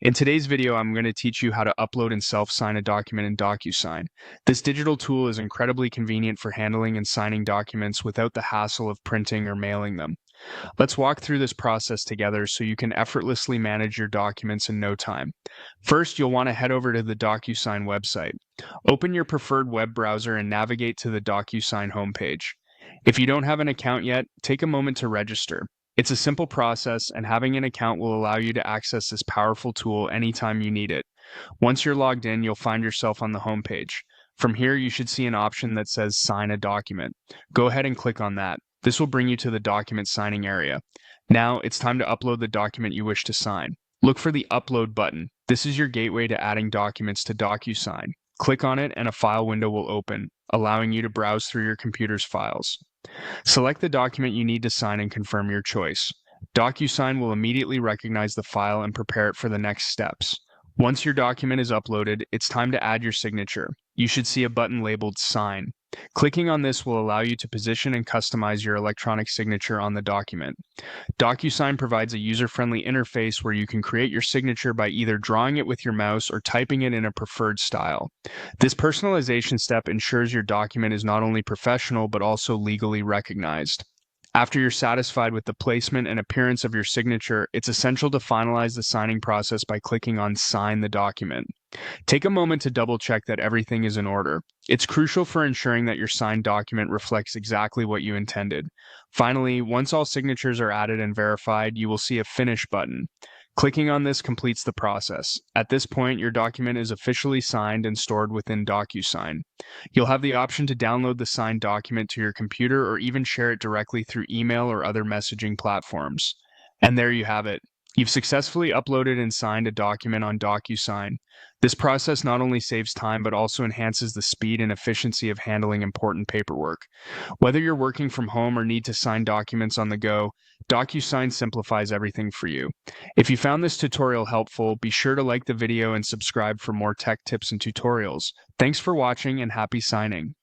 In today's video, I'm going to teach you how to upload and self-sign a document in DocuSign. This digital tool is incredibly convenient for handling and signing documents without the hassle of printing or mailing them. Let's walk through this process together so you can effortlessly manage your documents in no time. First, you'll want to head over to the DocuSign website. Open your preferred web browser and navigate to the DocuSign homepage. If you don't have an account yet, take a moment to register. It's a simple process, and having an account will allow you to access this powerful tool anytime you need it. Once you're logged in, you'll find yourself on the homepage. From here, you should see an option that says Sign a Document. Go ahead and click on that. This will bring you to the document signing area. Now, it's time to upload the document you wish to sign. Look for the Upload button. This is your gateway to adding documents to DocuSign. Click on it and a file window will open, allowing you to browse through your computer's files. Select the document you need to sign and confirm your choice. DocuSign will immediately recognize the file and prepare it for the next steps. Once your document is uploaded, it's time to add your signature. You should see a button labeled Sign. Clicking on this will allow you to position and customize your electronic signature on the document. DocuSign provides a user-friendly interface where you can create your signature by either drawing it with your mouse or typing it in a preferred style. This personalization step ensures your document is not only professional but also legally recognized. After you're satisfied with the placement and appearance of your signature, it's essential to finalize the signing process by clicking on Sign the document. Take a moment to double-check that everything is in order. It's crucial for ensuring that your signed document reflects exactly what you intended. Finally, once all signatures are added and verified, you will see a Finish button. Clicking on this completes the process. At this point, your document is officially signed and stored within DocuSign. You'll have the option to download the signed document to your computer or even share it directly through email or other messaging platforms. And there you have it. You've successfully uploaded and signed a document on DocuSign. This process not only saves time but also enhances the speed and efficiency of handling important paperwork. Whether you're working from home or need to sign documents on the go, DocuSign simplifies everything for you. If you found this tutorial helpful, be sure to like the video and subscribe for more tech tips and tutorials. Thanks for watching and happy signing.